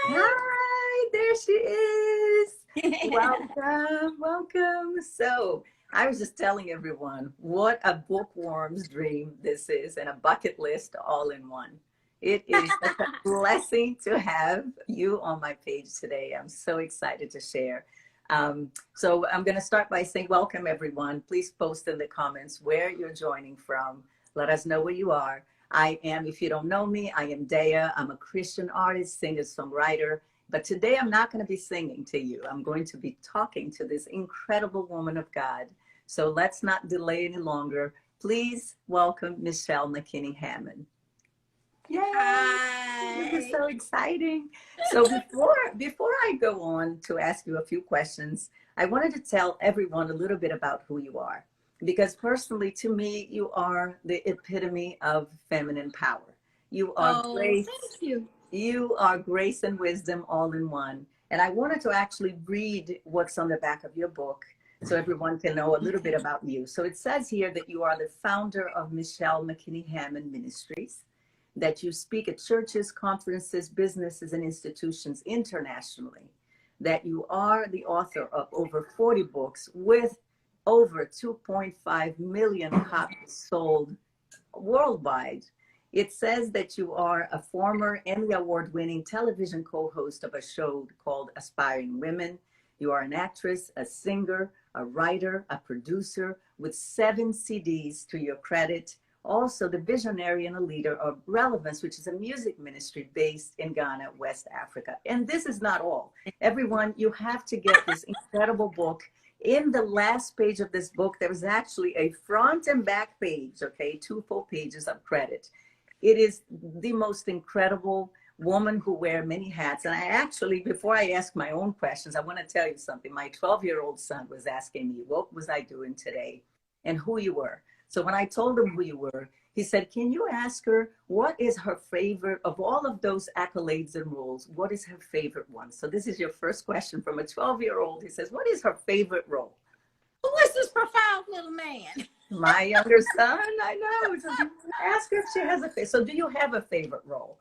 Hi, there she is. Welcome, welcome. So, I was just telling everyone what a bookworm's dream this is and a bucket list all in one. It is such a blessing to have you on my page today. I'm so excited to share. So, I'm going to start by saying welcome, everyone. Please post in the comments where you're joining from. Let us know where you are. I am, if you don't know me, I am Dea. I'm a Christian artist, singer, songwriter. But today I'm not going to be singing to you. I'm going to be talking to this incredible woman of God. So let's not delay any longer. Please welcome Michelle McKinney Hammond. Yay! Hi. This is so exciting. So before I go on to ask you a few questions, I wanted to tell everyone a little bit about who you are. Because personally, to me, you are the epitome of feminine power. You are grace. Thank you. You are grace and wisdom all in one. And I wanted to actually read what's on the back of your book so everyone can know a little bit about you. So it says here that you are the founder of Michelle McKinney Hammond Ministries, that you speak at churches, conferences, businesses, and institutions internationally, that you are the author of over 40 books with over 2.5 million copies sold worldwide. It says that you are a former Emmy Award winning television co-host of a show called Aspiring Women. You are an actress, a singer, a writer, a producer with 7 CDs to your credit. Also the visionary and a leader of Relevance, which is a music ministry based in Ghana, West Africa. And this is not all. Everyone, you have to get this incredible book. In the last page of this book, there is actually a front and back page, okay, 2 full pages of credit. It is the most incredible woman who wears many hats. And I actually, before I ask my own questions, I want to tell you something. My 12-year-old son was asking me, what was I doing today and who you were. So when I told him who you were, he said, can you ask her what is her favorite of all of those accolades and roles? What is her favorite one? So this is your first question from a 12-year-old. He says, what is her favorite role? Who is this profound little man? My younger son, I know. So ask her if she has a favorite. So do you have a favorite role?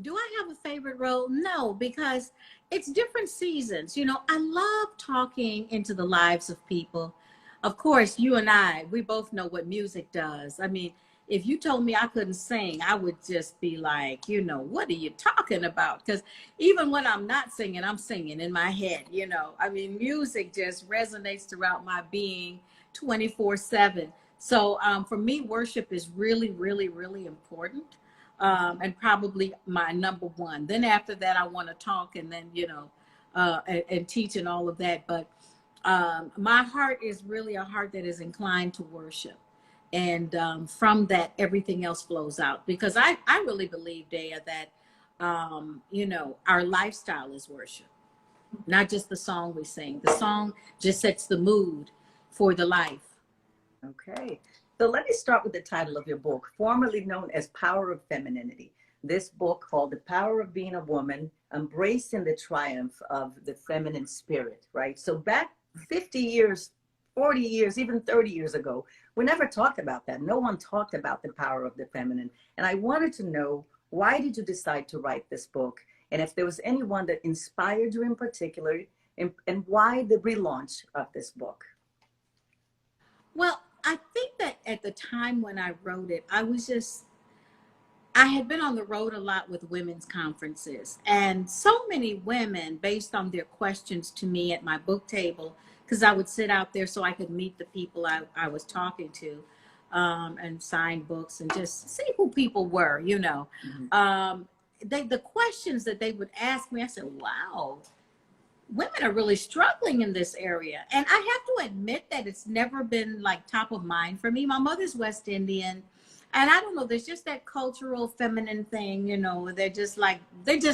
Do I have a favorite role? No, because it's different seasons. You know, I love talking into the lives of people. Of course, you and I, we both know what music does. I mean, if you told me I couldn't sing, I would just be like, you know, what are you talking about? Because even when I'm not singing, I'm singing in my head, you know. I mean, music just resonates throughout my being 24/7. So for me, worship is really, really, really important. And probably my number one. Then after that, I want to talk and then, you know, and teach and all of that. But my heart is really a heart that is inclined to worship. And from that, everything else flows out. Because I really believe, Dea, that, you know, our lifestyle is worship. Not just the song we sing. The song just sets the mood for the life. Okay. So let me start with the title of your book, formerly known as Power of Femininity. This book called The Power of Being a Woman, Embracing the Triumph of the Feminine Spirit, right? So back 50 years, 40 years, even 30 years ago, we never talked about that. No one talked about the power of the feminine. And I wanted to know, why did you decide to write this book? And if there was anyone that inspired you in particular, and why the relaunch of this book? Well, I think that at the time when I wrote it, I had been on the road a lot with women's conferences, and so many women, based on their questions to me at my book table, because I would sit out there so I could meet the people I was talking to, and sign books and just see who people were, you know. Mm-hmm. The questions that they would ask me, I said, wow, women are really struggling in this area. And I have to admit that it's never been like top of mind for me. My mother's West Indian. And I don't know, there's just that cultural feminine thing, you know, they're just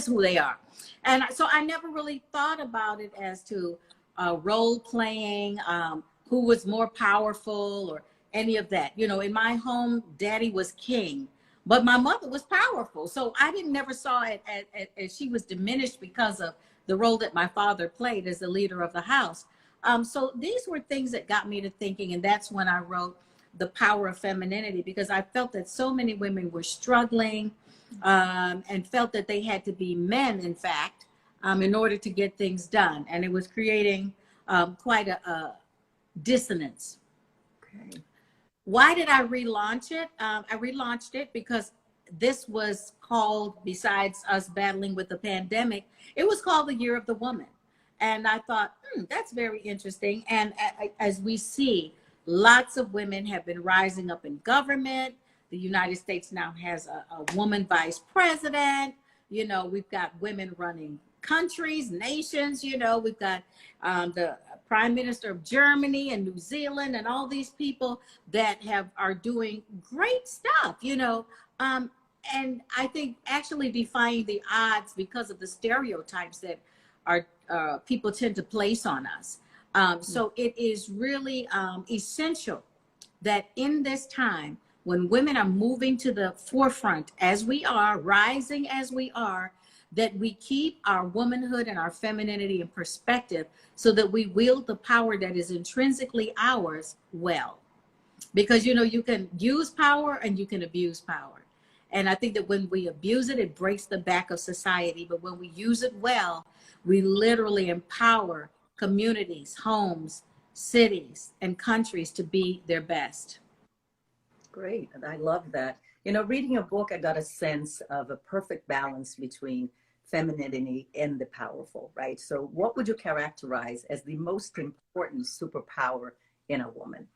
who they are. And so I never really thought about it as to role playing, who was more powerful or any of that. You know, in my home, daddy was king, but my mother was powerful. So I never saw it as she was diminished because of the role that my father played as the leader of the house. So these were things that got me to thinking, and that's when I wrote The Power of Femininity, because I felt that so many women were struggling and felt that they had to be men, in fact, in order to get things done. And it was creating quite a dissonance. Okay. Why did I relaunch it? I relaunched it because this was called, besides us battling with the pandemic, it was called the Year of the Woman. And I thought, that's very interesting. And as we see, lots of women have been rising up in government. The United States now has a woman vice president. You know, we've got women running countries, nations. You know, we've got the Prime Minister of Germany and New Zealand and all these people that are doing great stuff, you know. And I think actually defying the odds because of the stereotypes that our people tend to place on us. So it is really essential that in this time, when women are moving to the forefront, as we are, rising as we are, that we keep our womanhood and our femininity in perspective so that we wield the power that is intrinsically ours well. Because, you know, you can use power and you can abuse power. And I think that when we abuse it, it breaks the back of society. But when we use it well, we literally empower communities, homes, cities, and countries to be their best. Great. And I love that. You know, reading your book, I got a sense of a perfect balance between femininity and the powerful, right? So what would you characterize as the most important superpower in a woman?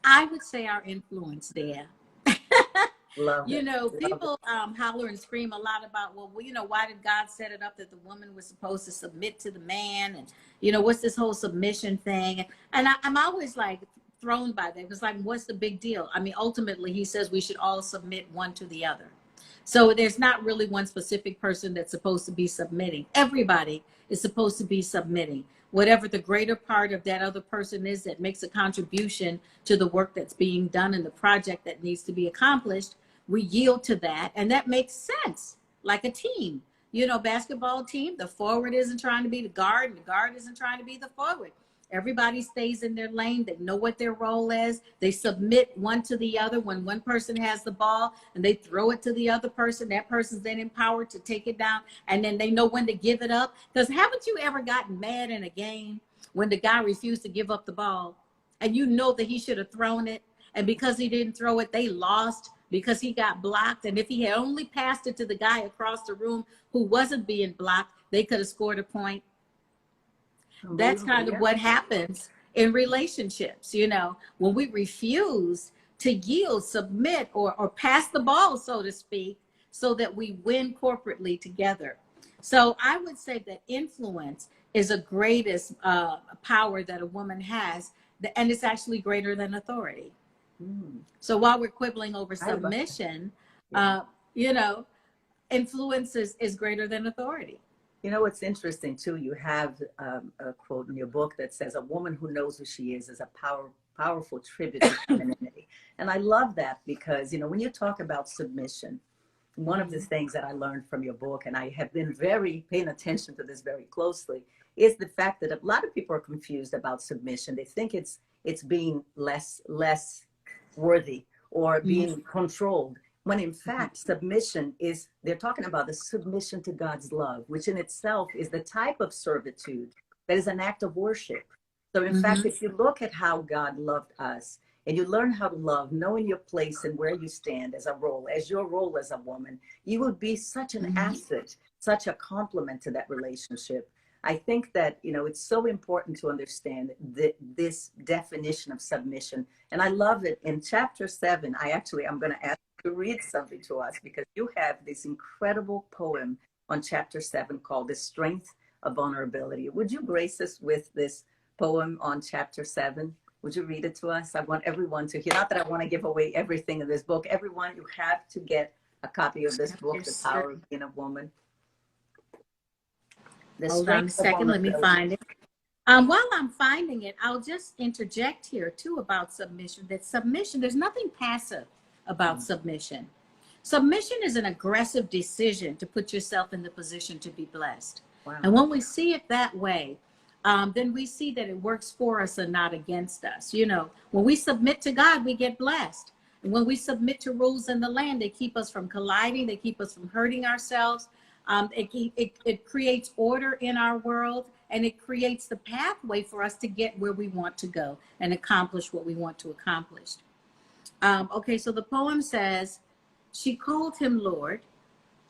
I would say our influence there. Love you it. know, Love people holler and scream a lot about, well, you know, why did God set it up that the woman was supposed to submit to the man? And, you know, what's this whole submission thing? And I'm always like thrown by that. It's like, what's the big deal? I mean, ultimately, he says we should all submit one to the other. So there's not really one specific person that's supposed to be submitting. Everybody is supposed to be submitting. Whatever the greater part of that other person is that makes a contribution to the work that's being done and the project that needs to be accomplished, we yield to that. And that makes sense, like a team. You know, basketball team, the forward isn't trying to be the guard, and the guard isn't trying to be the forward. Everybody stays in their lane. They know what their role is. They submit one to the other. When one person has the ball and they throw it to the other person, that person's then empowered to take it down. And then they know when to give it up. Because haven't you ever gotten mad in a game when the guy refused to give up the ball and you know that he should have thrown it? And because he didn't throw it, they lost because he got blocked. And if he had only passed it to the guy across the room who wasn't being blocked, they could have scored a point. That's kind of what happens in relationships, you know, when we refuse to yield, submit, or pass the ball, so to speak, so that we win corporately together. So I would say that influence is the greatest power that a woman has, and it's actually greater than authority. So while we're quibbling over submission, you know, influence is greater than authority. You know, what's interesting too, you have a quote in your book that says, a woman who knows who she is a powerful tribute to femininity. And I love that because, you know, when you talk about submission, one of the things that I learned from your book, and I have been paying attention to this very closely, is the fact that a lot of people are confused about submission. They think it's being less worthy or being controlled. When in fact, submission is, they're talking about the submission to God's love, which in itself is the type of servitude that is an act of worship. So in fact, if you look at how God loved us and you learn how to love, knowing your place and where you stand as your role as a woman, you would be such an asset, such a compliment to that relationship. I think that, you know, it's so important to understand this definition of submission. And I love it. In chapter 7, I'm going to ask to read something to us because you have this incredible poem on chapter 7 called The Strength of Vulnerability. Would you grace us with this poem on chapter 7? Would you read it to us? I want everyone to hear, not that I want to give away everything in this book. Everyone, you have to get a copy of this book, The Power of Being a Woman. Hold on a second, let me find it. While I'm finding it, I'll just interject here too about submission, that submission, there's nothing passive about submission. Submission is an aggressive decision to put yourself in the position to be blessed. Wow. And when we see it that way, then we see that it works for us and not against us. You know, when we submit to God, we get blessed. And when we submit to rules in the land, they keep us from colliding, they keep us from hurting ourselves. It creates order in our world, and it creates the pathway for us to get where we want to go and accomplish what we want to accomplish. Okay, so the poem says, she called him Lord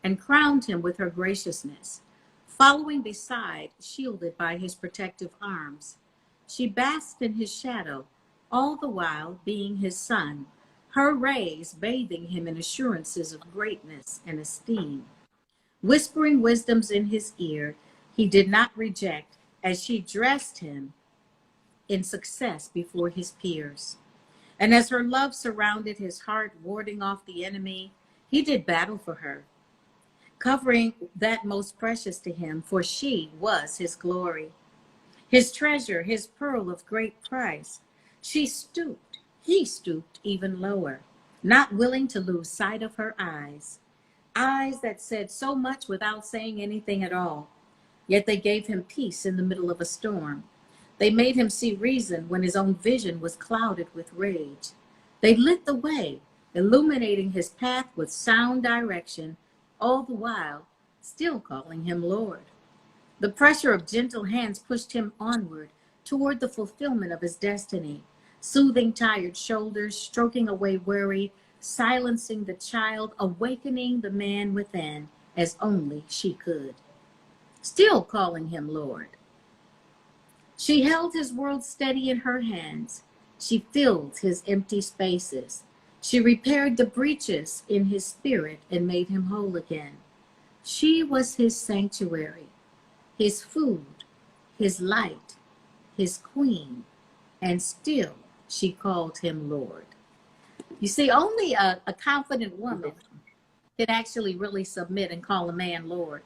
and crowned him with her graciousness, following beside, shielded by his protective arms. She basked in his shadow, all the while being his sun, her rays bathing him in assurances of greatness and esteem. Whispering wisdoms in his ear, he did not reject as she dressed him in success before his peers. And as her love surrounded his heart, warding off the enemy, he did battle for her, covering that most precious to him, for she was his glory, his treasure, his pearl of great price. He stooped even lower, not willing to lose sight of her eyes that said so much without saying anything at all. Yet they gave him peace in the middle of a storm. They made him see reason when his own vision was clouded with rage. They lit the way, illuminating his path with sound direction, all the while still calling him Lord. The pressure of gentle hands pushed him onward toward the fulfillment of his destiny, soothing tired shoulders, stroking away worry, silencing the child, awakening the man within as only she could, still calling him Lord. She held his world steady in her hands. She filled his empty spaces. She repaired the breaches in his spirit and made him whole again. She was his sanctuary, his food, his light, his queen, and still she called him Lord. You see, only a confident woman can actually really submit and call a man Lord.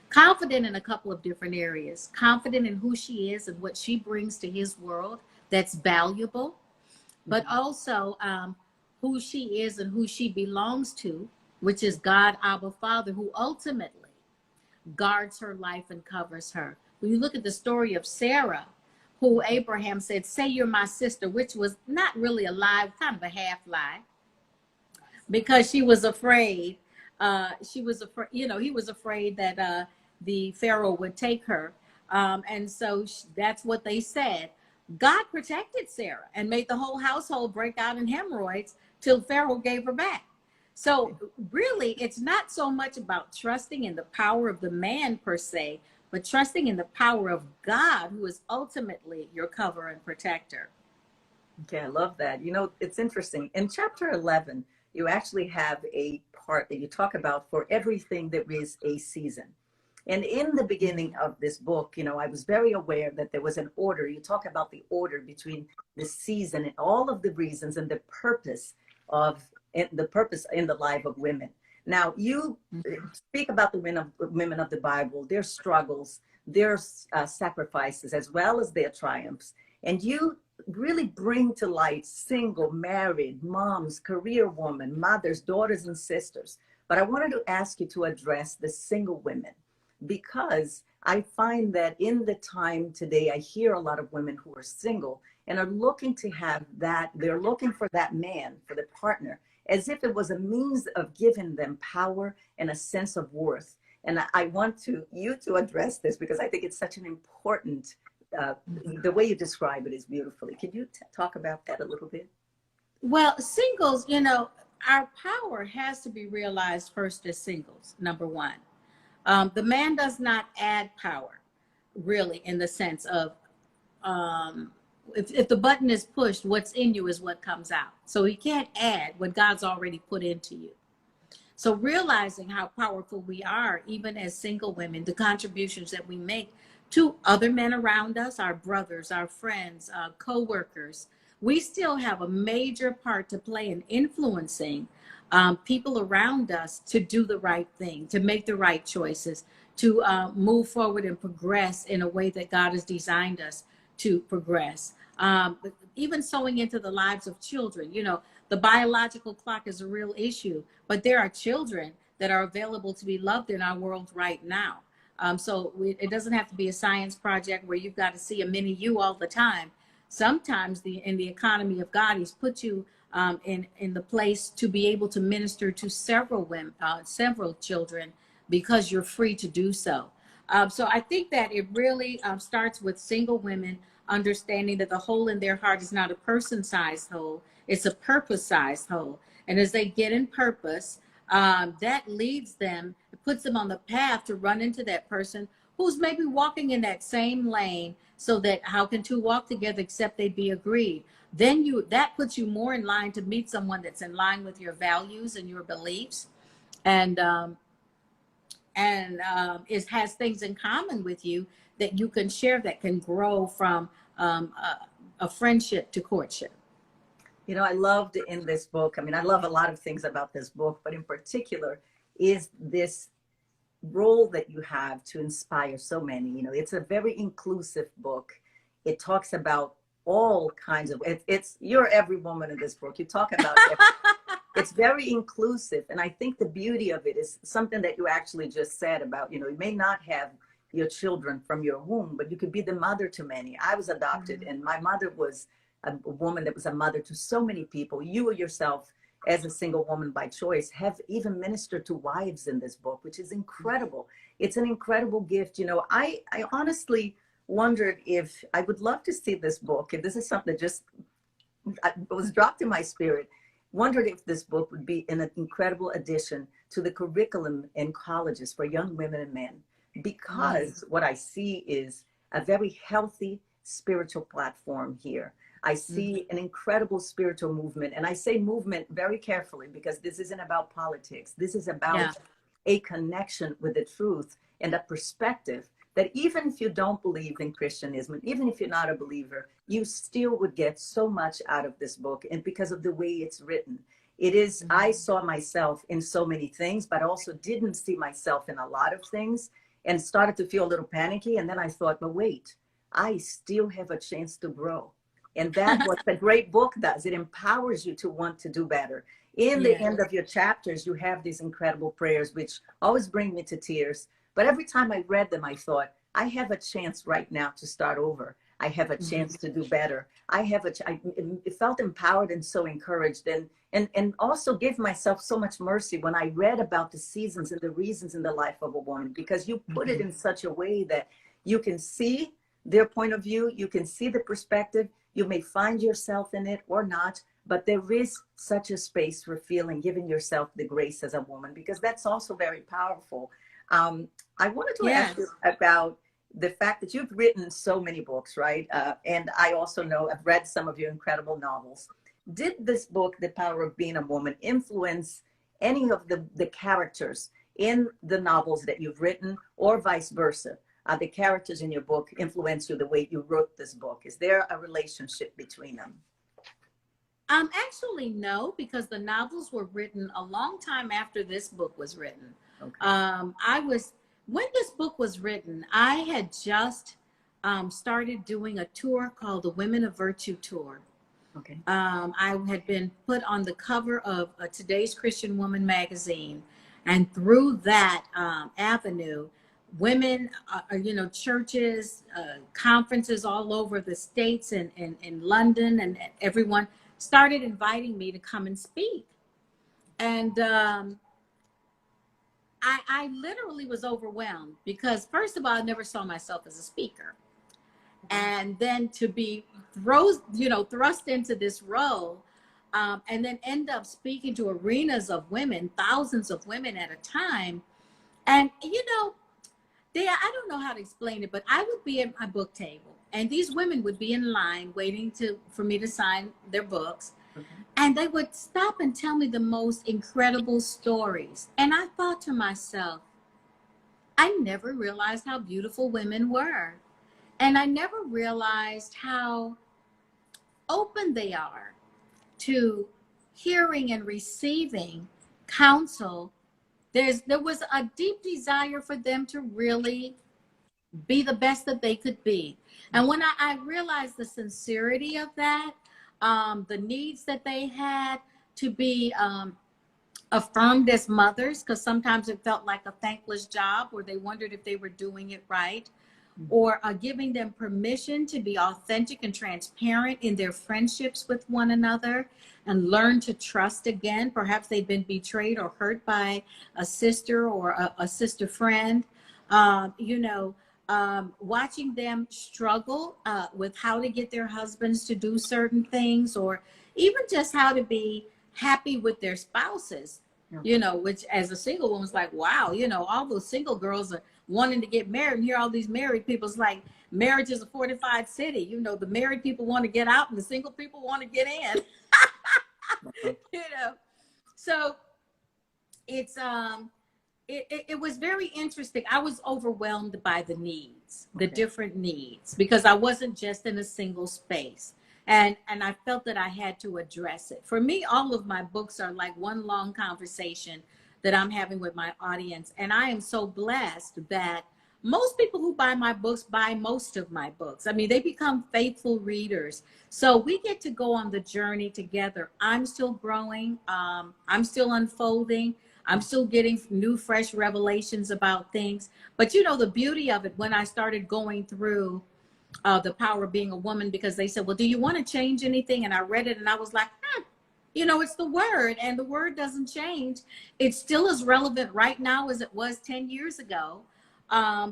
Confident in a couple of different areas. Confident in who she is and what she brings to his world that's valuable, but also who she is and who she belongs to, which is God, Abba Father, who ultimately guards her life and covers her. When you look at the story of Sarah, who Abraham said, say you're my sister, which was not really a lie, kind of a half lie, because she was afraid. He was afraid that the Pharaoh would take her. And so that's what they said. God protected Sarah and made the whole household break out in hemorrhoids till Pharaoh gave her back. So really, it's not so much about trusting in the power of the man per se, but trusting in the power of God, who is ultimately your cover and protector. Okay, I love that. You know, it's interesting. In chapter 11, you actually have a part that you talk about for everything there is a season. And in the beginning of this book, you know, I was very aware that there was an order. You talk about the order between the season and all of the reasons and the purpose in the life of women. Now, you speak about the women of the Bible, their struggles, their sacrifices, as well as their triumphs. And you really bring to light single, married, moms, career women, mothers, daughters, and sisters. But I wanted to ask you to address the single women, because I find that in the time today, I hear a lot of women who are single and are looking to have that, they're looking for that man, for the partner, as if it was a means of giving them power and a sense of worth. And I want you to address this, because I think it's such an important, the way you describe it is beautifully. Can you talk about that a little bit? Well, singles, you know, our power has to be realized first as singles, number one. The man does not add power, really, in the sense of if the button is pushed, what's in you is what comes out. So he can't add what God's already put into you. So realizing how powerful we are, even as single women, the contributions that we make to other men around us, our brothers, our friends, co-workers, we still have a major part to play in influencing people around us to do the right thing, to make the right choices, to move forward and progress in a way that God has designed us to progress. Even sowing into the lives of children. You know, the biological clock is a real issue, but there are children that are available to be loved in our world right now. It doesn't have to be a science project where you've got to see a mini you all the time. Sometimes in the economy of God, he's put you in the place to be able to minister to several women, several children because you're free to do so. So I think that it really starts with single women understanding that the hole in their heart is not a person-sized hole, it's a purpose-sized hole. And as they get in purpose, that leads them, it puts them on the path to run into that person who's maybe walking in that same lane, so that how can two walk together except they be agreed? Then that puts you more in line to meet someone that's in line with your values and your beliefs, and has things in common with you that you can share, that can grow from a friendship to courtship. You know, I loved in this book, I mean, I love a lot of things about this book, but in particular is this role that you have to inspire so many. You know, it's a very inclusive book. It talks about all kinds of, you're every woman in this book. You talk about it's very inclusive. And I think the beauty of it is something that you actually just said about, you know, you may not have your children from your womb, but you could be the mother to many. I was adopted, and my mother was a woman that was a mother to so many people. You yourself, as a single woman by choice, have even ministered to wives in this book, which is incredible. It's an incredible gift. You know, I honestly wondered if I would love to see this book, and this is something that just was dropped in my spirit. Wondered if this book would be an incredible addition to the curriculum in colleges for young women and men, because what I see is a very healthy spiritual platform here. I see an incredible spiritual movement, and I say movement very carefully because this isn't about politics. This is about a connection with the truth and a perspective that even if you don't believe in Christianism, even if you're not a believer, you still would get so much out of this book, and because of the way it's written. It is, I saw myself in so many things, but also didn't see myself in a lot of things, and started to feel a little panicky. And then I thought, but wait, I still have a chance to grow. And that's what the great book does. It empowers you to want to do better. In the end of your chapters, you have these incredible prayers, which always bring me to tears. But every time I read them, I thought, I have a chance right now to start over. I have a chance to do better. I felt empowered and so encouraged, and also gave myself so much mercy when I read about the seasons and the reasons in the life of a woman, because you put it in such a way that you can see their point of view, you can see the perspective. You may find yourself in it or not, but there is such a space for feeling, giving yourself the grace as a woman, because that's also very powerful. I wanted to ask you about the fact that you've written so many books, right? And I also know I've read some of your incredible novels. Did this book, The Power of Being a Woman, influence any of the characters in the novels that you've written, or vice versa? The characters in your book influence you the way you wrote this book? Is there a relationship between them? Actually, no, because the novels were written a long time after this book was written. Okay. When this book was written, I had just started doing a tour called the Women of Virtue Tour. Okay. I had been put on the cover of Today's Christian Woman magazine, and through that avenue, women, churches, conferences all over the States and in London, and everyone started inviting me to come and speak. And I literally was overwhelmed, because first of all, I never saw myself as a speaker. And then to be thrust into this role, and then end up speaking to arenas of women, thousands of women at a time. And, I don't know how to explain it, but I would be at my book table, and these women would be in line waiting for me to sign their books. And they would stop and tell me the most incredible stories. And I thought to myself, I never realized how beautiful women were. And I never realized how open they are to hearing and receiving counsel. There was a deep desire for them to really be the best that they could be. And when I realized the sincerity of that, the needs that they had to be affirmed as mothers, because sometimes it felt like a thankless job where they wondered if they were doing it right. or giving them permission to be authentic and transparent in their friendships with one another and learn to trust again. Perhaps they've been betrayed or hurt by a sister or a sister friend. Watching them struggle with how to get their husbands to do certain things, or even just how to be happy with their spouses, which as a single woman's like, wow, all those single girls are wanting to get married, and here all these married people's like, marriage is a fortified city. The married people want to get out and the single people want to get in. So it's it was very interesting. I was overwhelmed by the needs, the different needs, because I wasn't just in a single space. And I felt that I had to address it. For me, all of my books are like one long conversation that I'm having with my audience. And I am so blessed that most people who buy my books buy most of my books. I mean, they become faithful readers. So we get to go on the journey together. I'm still growing. I'm still unfolding. I'm still getting new, fresh revelations about things. But the beauty of it, when I started going through The Power of Being a Woman, because they said, well, do you want to change anything? And I read it and I was like, it's the word, and the word doesn't change. It's still as relevant right now as it was 10 years ago,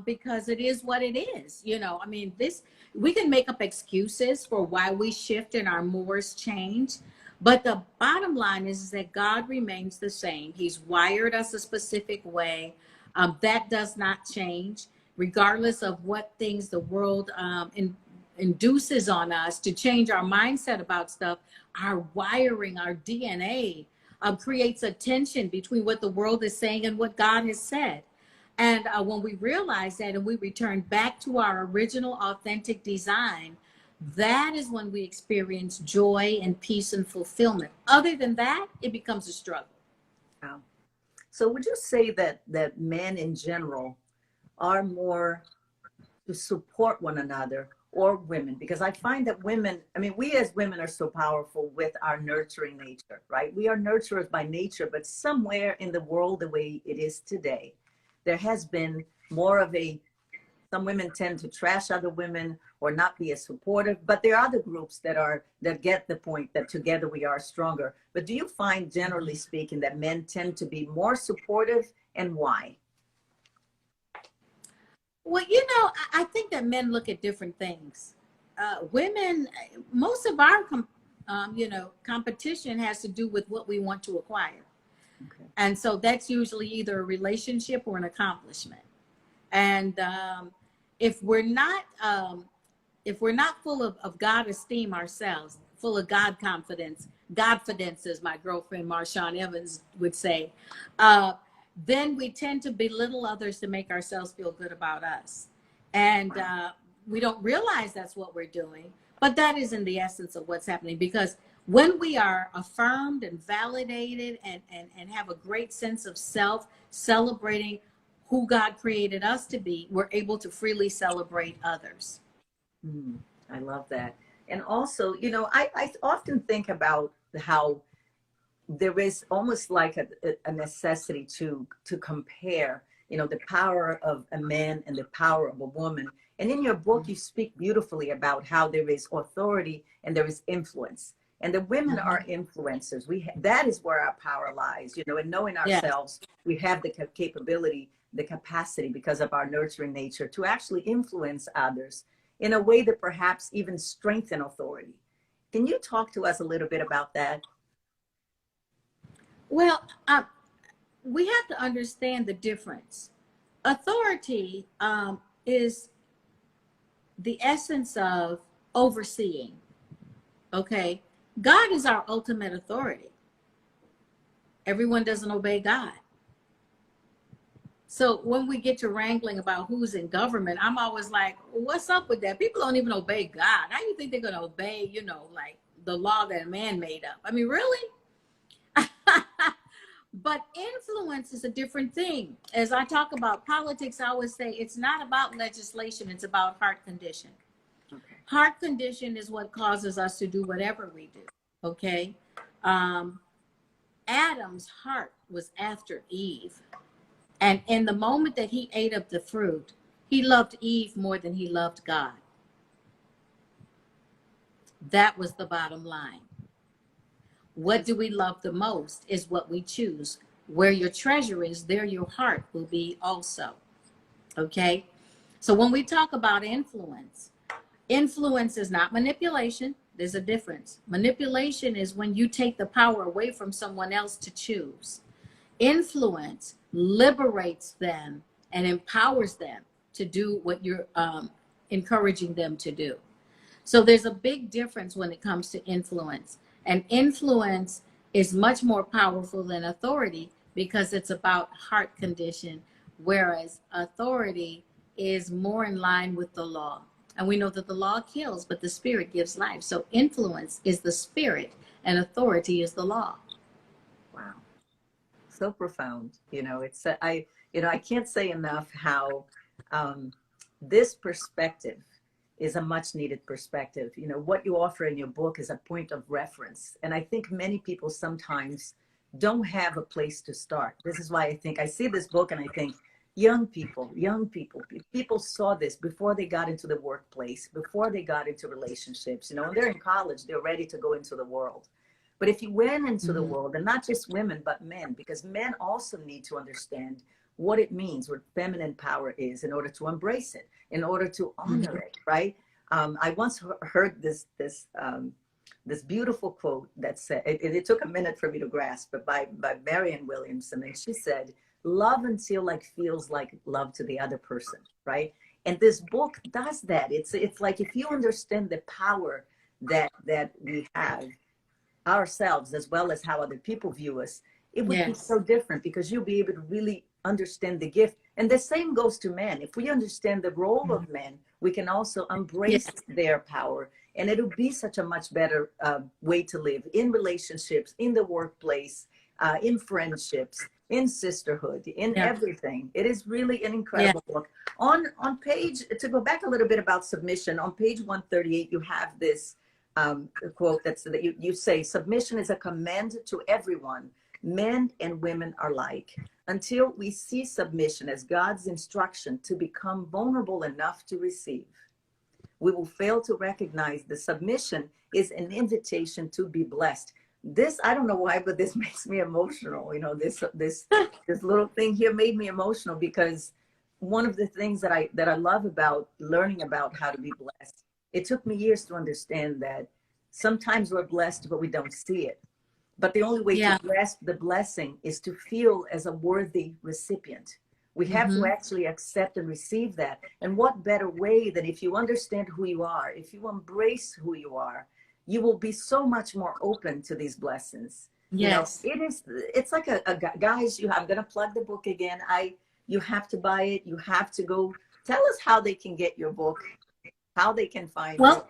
because it is what it is. We can make up excuses for why we shift and our mores change. But the bottom line is that God remains the same. He's wired us a specific way. That does not change, regardless of what things the world induces on us to change our mindset about stuff. Our wiring, our DNA creates a tension between what the world is saying and what God has said. And when we realize that and we return back to our original authentic design, that is when we experience joy and peace and fulfillment. Other than that, it becomes a struggle. Wow. So would you say that men in general are more to support one another, or women? Because I find that women, we as women are so powerful with our nurturing nature, right? We are nurturers by nature, but somewhere in the world, the way it is today, there has been more of some women tend to trash other women or not be as supportive, but there are other groups that get the point that together we are stronger. But do you find, generally speaking, that men tend to be more supportive, and why? Well, I think that men look at different things. Women, most of our competition has to do with what we want to acquire. Okay. And so that's usually either a relationship or an accomplishment. And if we're not full of God esteem ourselves, full of God confidence, Godfidence, as my girlfriend Marshawn Evans would say, then we tend to belittle others to make ourselves feel good about us. And we don't realize that's what we're doing, but that is in the essence of what's happening. Because when we are affirmed and validated and have a great sense of self, celebrating who God created us to be, we're able to freely celebrate others. I love that. And also, I often think about how there is almost like a necessity to compare, the power of a man and the power of a woman. And in your book, you speak beautifully about how there is authority and there is influence. And the women are influencers. That is where our power lies, in knowing ourselves. Yes. We have the capability, the capacity, because of our nurturing nature, to actually influence others in a way that perhaps even strengthen authority. Can you talk to us a little bit about that? Well, we have to understand the difference. Authority is the essence of overseeing. Okay? God is our ultimate authority. Everyone doesn't obey God. So when we get to wrangling about who's in government, I'm always like, what's up with that? People don't even obey God. How do you think they're going to obey, like the law that a man made up? I mean, really? But influence is a different thing. As I talk about politics, I always say it's not about legislation. It's about heart condition. Okay. Heart condition is what causes us to do whatever we do. Okay. Adam's heart was after Eve. And in the moment that he ate of the fruit, He loved Eve more than he loved God. That was the bottom line. What do we love the most is what we choose. Where your treasure is, there your heart will be also. Okay? So when we talk about influence, influence is not manipulation. There's a difference. Manipulation is when you take the power away from someone else to choose. Influence liberates them and empowers them to do what you're encouraging them to do. So there's a big difference when it comes to influence. And influence is much more powerful than authority because it's about heart condition, whereas authority is more in line with the law. And we know that the law kills, but the spirit gives life. So influence is the spirit and authority is the law. Wow. So profound. It's I can't say enough how this perspective is a much needed perspective. What you offer in your book is a point of reference. And I think many people sometimes don't have a place to start. This is why I think I see this book and I think young people saw this before they got into the workplace, before they got into relationships, when they're in college, they're ready to go into the world. But if you went into the world, and not just women, but men, because men also need to understand what it means, what feminine power is, in order to embrace it, in order to honor it, right? I once heard this beautiful quote that said, it took a minute for me to grasp, but by Marianne Williamson, and she said, "Love until feels like love to the other person," right? And this book does that. It's like if you understand the power that we have ourselves, as well as how other people view us, it would be so different, because you'll be able to really understand the gift. And the same goes to men. If we understand the role of men, we can also embrace their power, and it'll be such a much better way to live in relationships, in the workplace, in friendships, in sisterhood, in everything. It is really an incredible book. On page, to go back a little bit about submission, on page 138, you have this quote that you say, "Submission is a command to everyone, men and women alike. Until we see submission as God's instruction to become vulnerable enough to receive, we will fail to recognize the submission is an invitation to be blessed." This, I don't know why, but this makes me emotional. This little thing here made me emotional, because one of the things that I love about learning about how to be blessed, it took me years to understand that sometimes we're blessed, but we don't see it. But the only way to grasp the blessing is to feel as a worthy recipient. We have to actually accept and receive that. And what better way than if you understand who you are, if you embrace who you are, you will be so much more open to these blessings. Yes. It's like guys, I'm going to plug the book again. You have to buy it. You have to go. Tell us how they can get your book, how they can find it.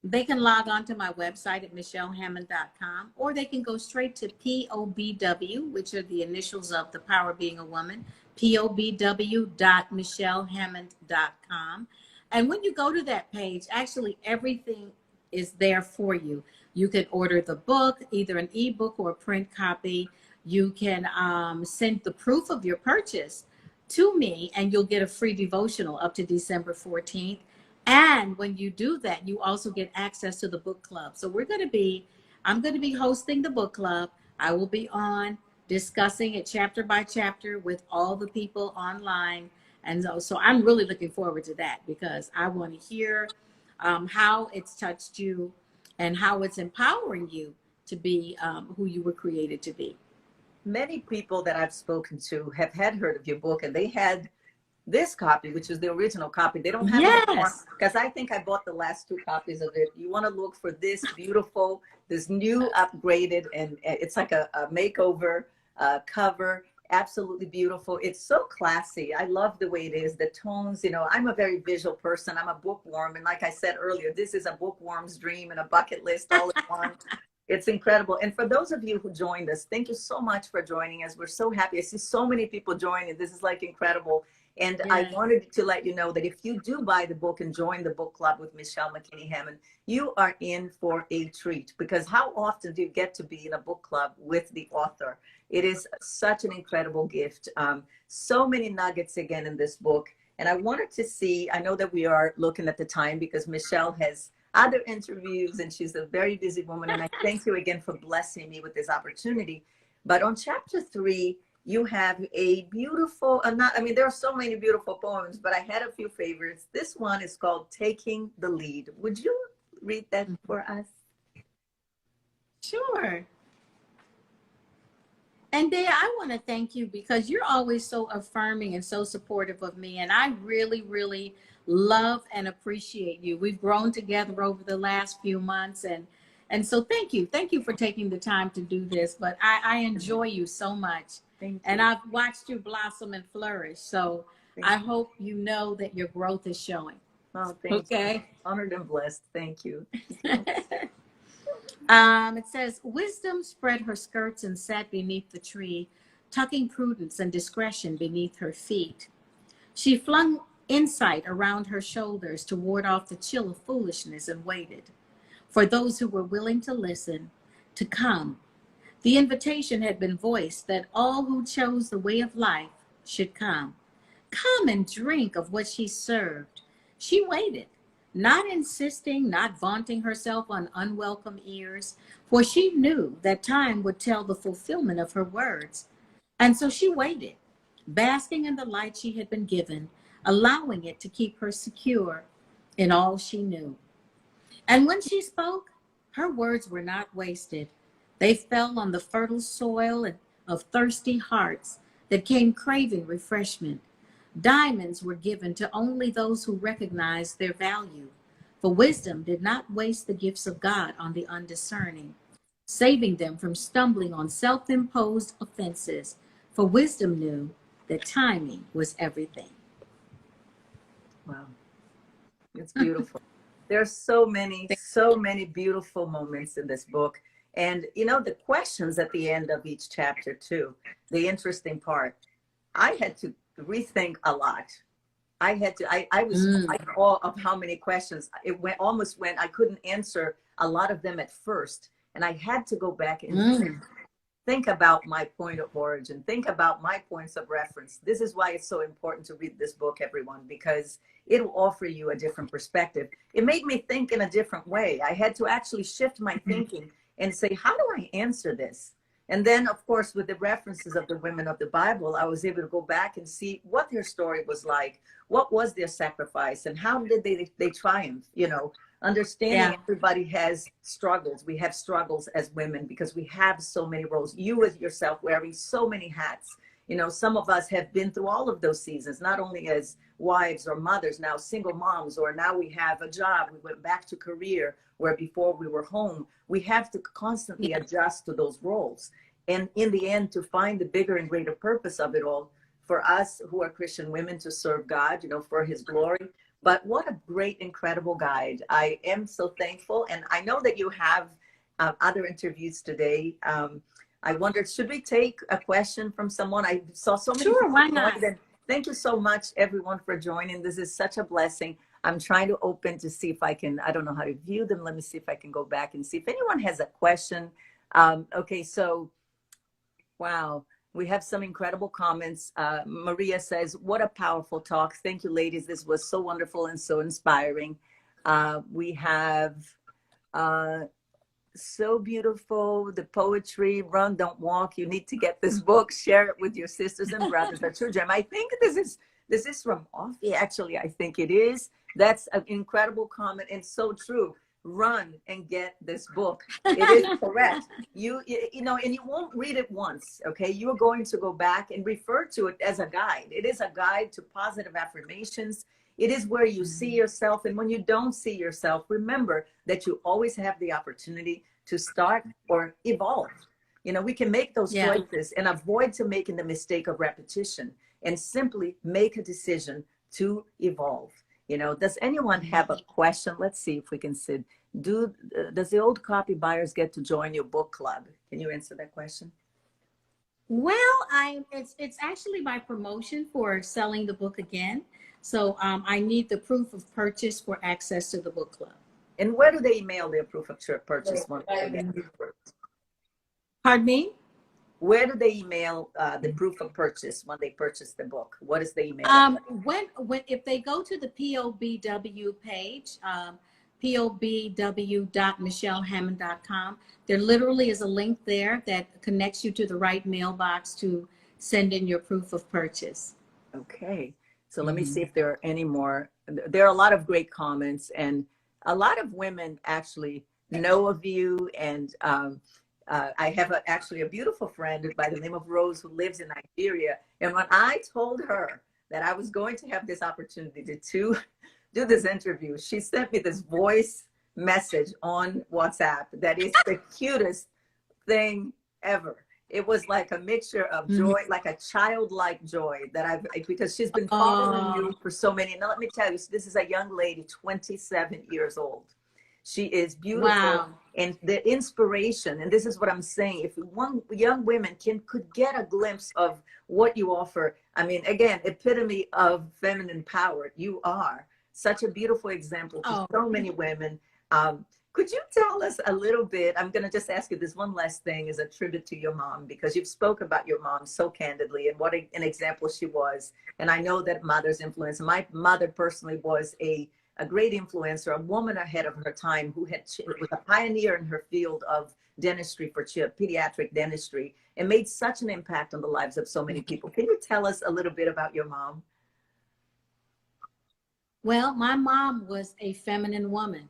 They can log on to my website at michellehammond.com, or they can go straight to POBW, which are the initials of The Power of Being a Woman, POBW.michellehammond.com. And when you go to that page, actually everything is there for you. You can order the book, either an ebook or a print copy. You can send the proof of your purchase to me, and you'll get a free devotional up to December 14th. And when you do that, you also get access to the book club. So I'm going to be hosting the book club. I will be on discussing it chapter by chapter with all the people online. And so I'm really looking forward to that, because I want to hear how it's touched you and how it's empowering you to be who you were created to be. Many people that I've spoken to have heard of your book, and they had this copy, which is the original copy. They don't have it anymore, because I think I bought the last 2 copies of it. You want to look for this beautiful, this new upgraded, and it's like a makeover cover. Absolutely beautiful. It's so classy. I love the way it is, the tones. I'm a very visual person. I'm a bookworm, and like I said earlier, this is a bookworm's dream and a bucket list all in one. It's incredible. And for those of you who joined us, thank you so much for joining us. We're so happy. I see so many people joining. This is like incredible. And I wanted to let you know that if you do buy the book and join the book club with Michelle McKinney Hammond, you are in for a treat, because how often do you get to be in a book club with the author? It is such an incredible gift. So many nuggets again in this book. And I wanted to see, I know that we are looking at the time because Michelle has other interviews and she's a very busy woman. And I thank you again for blessing me with this opportunity. But on chapter 3, you have a beautiful, there are so many beautiful poems, but I had a few favorites. This one is called Taking the Lead. Would you read that for us? Sure. And Dea, I want to thank you because you're always so affirming and so supportive of me. And I really, really love and appreciate you. We've grown together over the last few months. And so thank you. Thank you for taking the time to do this. But I enjoy you so much. And I've watched you blossom and flourish. So I hope you know that your growth is showing. Oh, thank you. Honored and blessed. Thank you. It says, wisdom spread her skirts and sat beneath the tree, tucking prudence and discretion beneath her feet. She flung insight around her shoulders to ward off the chill of foolishness and waited for those who were willing to listen to come. The invitation had been voiced that all who chose the way of life should come. Come and drink of what she served. She waited, not insisting, not vaunting herself on unwelcome ears, for she knew that time would tell the fulfillment of her words. And so she waited, basking in the light she had been given, allowing it to keep her secure in all she knew. And when she spoke, her words were not wasted. They fell on the fertile soil of thirsty hearts that came craving refreshment. Diamonds were given to only those who recognized their value. For wisdom did not waste the gifts of God on the undiscerning, saving them from stumbling on self-imposed offenses. For wisdom knew that timing was everything. Wow. It's beautiful. There are so many beautiful moments in this book. And, the questions at the end of each chapter, too, the interesting part, I had to rethink a lot. I was in awe of how many questions. It almost went, I couldn't answer a lot of them at first. And I had to go back and think about my point of origin, think about my points of reference. This is why it's so important to read this book, everyone, because it will offer you a different perspective. It made me think in a different way. I had to actually shift my thinking and say, how do I answer this? And then, of course, with the references of the women of the Bible, I was able to go back and see what their story was like. What was their sacrifice and how did they triumph? Understanding everybody has struggles. We have struggles as women because we have so many roles. You as yourself wearing so many hats. Some of us have been through all of those seasons, not only as wives or mothers, now single moms, or now we have a job. We went back to career where before we were home. We have to constantly adjust to those roles. And in the end, to find the bigger and greater purpose of it all, for us who are Christian women to serve God, for his glory. But what a great, incredible guide. I am so thankful. And I know that you have other interviews today. I wondered, should we take a question from someone? I saw so many. Sure, why not? Thank you so much, everyone, for joining. This is such a blessing. I'm trying to open to see if I can, I don't know how to view them. Let me see if I can go back and see if anyone has a question. Okay, so, wow. We have some incredible comments. Maria says, what a powerful talk. Thank you, ladies. This was so wonderful and so inspiring. We have so beautiful, the poetry, Run, Don't Walk. You need to get this book, share it with your sisters and brothers at children. I think this is from Offie, actually, I think it is. That's an incredible comment and so true. Run and get this book. It is correct. You know, and you won't read it once, okay? You're going to go back and refer to it as a guide. It is a guide to positive affirmations. It is where you see yourself. And when you don't see yourself, remember that you always have the opportunity to start or evolve. You know, we can make those choices and avoid to making the mistake of repetition and simply make a decision to evolve. You know, does anyone have a question? Let's see if we can sit. Does the old copy buyers get to join your book club? Can you answer that question? Well, it's actually my promotion for selling the book again. So I need the proof of purchase for access to the book club. And where do they email their proof of purchase? Pardon me? Where do they email the proof of purchase when they purchase the book? What is the email? When if they go to the POBW page, pobw.michellehammond.com, there literally is a link there that connects you to the right mailbox to send in your proof of purchase. Okay. So let me see if there are any more. There are a lot of great comments, and a lot of women actually know of you. And I have actually a beautiful friend by the name of Rose who lives in Nigeria. And when I told her that I was going to have this opportunity to do this interview, she sent me this voice message on WhatsApp that is the cutest thing ever. It was like a mixture of joy, like a childlike joy that because she's been following you for so many. Now, let me tell you, this is a young lady, 27 years old. She is beautiful. Wow. And the inspiration, and this is what I'm saying, if young women could get a glimpse of what you offer, I mean, again, epitome of feminine power. You are such a beautiful example for so many women. Could you tell us a little bit? I'm going to just ask you this one last thing as a tribute to your mom, because you've spoke about your mom so candidly and what an example she was. And I know that mother's influence. My mother personally was a great influencer, a woman ahead of her time who was a pioneer in her field of dentistry for pediatric dentistry, and made such an impact on the lives of so many people. Can you tell us a little bit about your mom? Well, my mom was a feminine woman.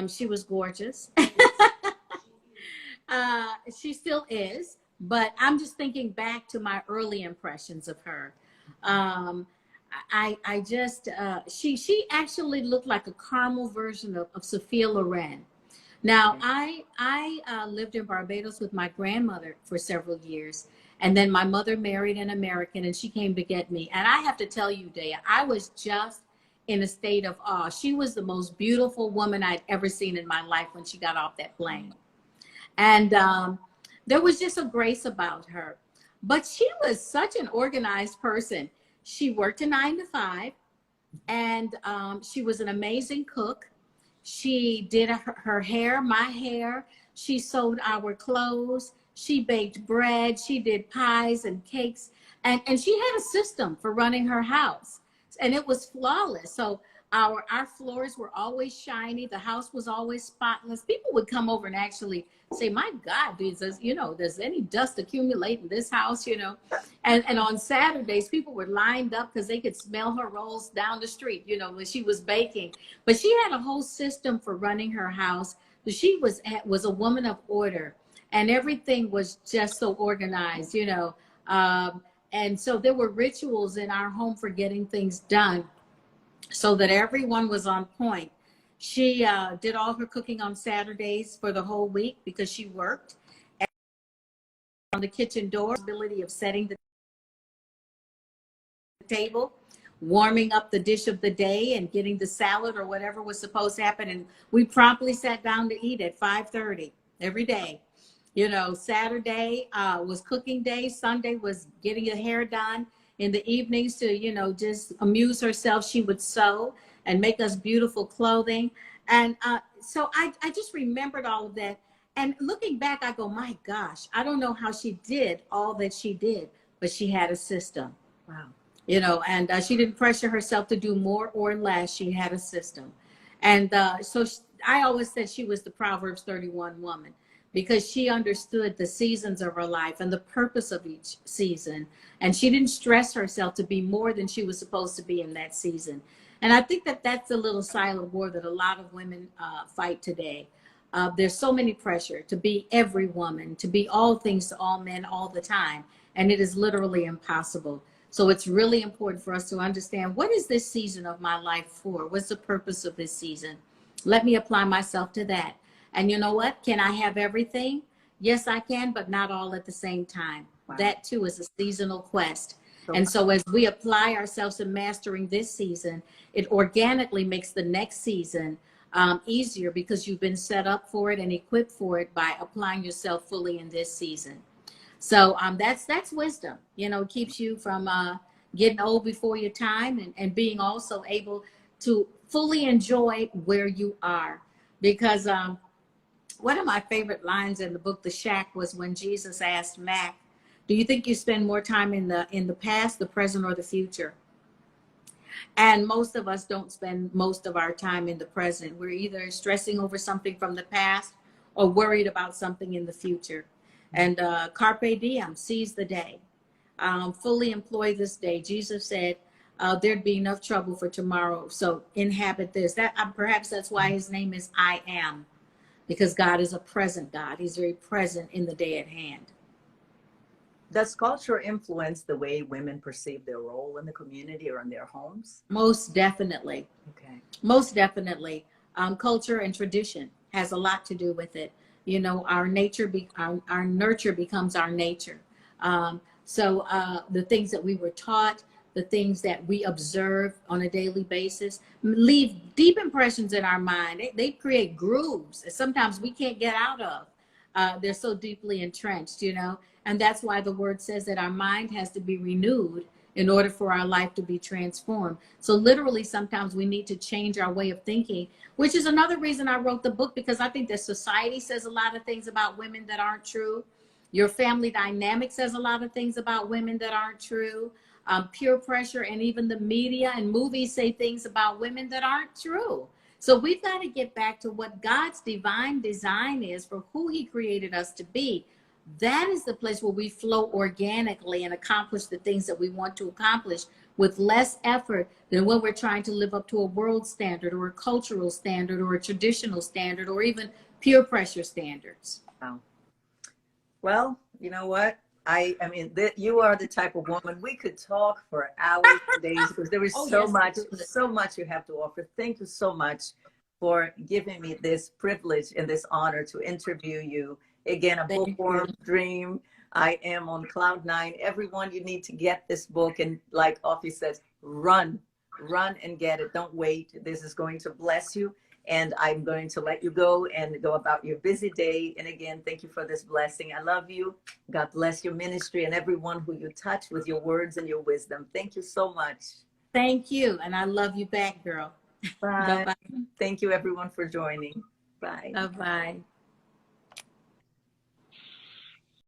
She was gorgeous. She still is, but I'm just thinking back to my early impressions of her. She actually looked like a caramel version of Sophia Loren. Now, I lived in Barbados with my grandmother for several years, and then my mother married an American, and she came to get me. And I have to tell you, Dea, I was just in a state of awe. She was the most beautiful woman I'd ever seen in my life when she got off that plane. And there was just a grace about her. But she was such an organized person. She worked a 9-to-5, and she was an amazing cook. She did her hair, my hair. She sewed our clothes. She baked bread. She did pies and cakes. And she had a system for running her house. And it was flawless. So our floors were always shiny. The house was always spotless. People would come over and actually say, my God, does any dust accumulate in this house, And on Saturdays, people were lined up because they could smell her rolls down the street, when she was baking. But she had a whole system for running her house. She was a woman of order, and everything was just so organized, and so there were rituals in our home for getting things done so that everyone was on point. She did all her cooking on Saturdays for the whole week because she worked. And on the kitchen door, ability of setting the table, warming up the dish of the day, and getting the salad or whatever was supposed to happen. And we promptly sat down to eat at 5:30 every day. Saturday was cooking day. Sunday was getting her hair done. In the evenings to, just amuse herself, she would sew and make us beautiful clothing. And so I just remembered all of that. And looking back, I go, my gosh, I don't know how she did all that she did, but she had a system. Wow. And she didn't pressure herself to do more or less. She had a system. And I always said she was the Proverbs 31 woman, because she understood the seasons of her life and the purpose of each season. And she didn't stress herself to be more than she was supposed to be in that season. And I think that that's a little silent war that a lot of women fight today. There's so many pressure to be every woman, to be all things to all men all the time. And it is literally impossible. So it's really important for us to understand, what is this season of my life for? What's the purpose of this season? Let me apply myself to that. And you know what? Can I have everything? Yes, I can, but not all at the same time. Wow. That too is a seasonal quest. And so as we apply ourselves to mastering this season, it organically makes the next season easier, because you've been set up for it and equipped for it by applying yourself fully in this season. So that's wisdom, keeps you from getting old before your time, and being also able to fully enjoy where you are. Because one of my favorite lines in the book, The Shack, was when Jesus asked Mac, do you think you spend more time in the past, the present, or the future? And most of us don't spend most of our time in the present. We're either stressing over something from the past or worried about something in the future. And carpe diem, seize the day. Fully employ this day. Jesus said there'd be enough trouble for tomorrow. So inhabit this. That perhaps that's why his name is I Am, because God is a present God. He's very present in the day at hand. Does culture influence the way women perceive their role in the community or in their homes? Most definitely. Okay. Most definitely. Culture and tradition has a lot to do with it. You know, our nature, our nurture becomes our nature. So the things that we were taught, the things that we observe on a daily basis leave deep impressions in our mind. They create grooves that sometimes we can't get out of. They're so deeply entrenched, you know, and that's why the word says that our mind has to be renewed in order for our life to be transformed. So literally, sometimes we need to change our way of thinking, which is another reason I wrote the book, because I think that society says a lot of things about women that aren't true. Your family dynamic says a lot of things about women that aren't true. Peer pressure and even the media and movies say things about women that aren't true. So we've got to get back to what God's divine design is for who he created us to be. That is the place where we flow organically and accomplish the things that we want to accomplish with less effort than when we're trying to live up to a world standard or a cultural standard or a traditional standard or even peer pressure standards. Wow. Well, you know what? I mean, you are the type of woman we could talk for hours, days, because there is so much you have to offer. Thank you so much for giving me this privilege and this honor to interview you. Again, a bookworm dream. I am on cloud nine. Everyone, you need to get this book. And like Offie says, run and get it. Don't wait. This is going to bless you. And I'm going to let you go and go about your busy day. And again, thank you for this blessing. I love you. God bless your ministry and everyone who you touch with your words and your wisdom. Thank you so much. Thank you. And I love you back, girl. Bye. Thank you, everyone, for joining. Bye. Bye-bye.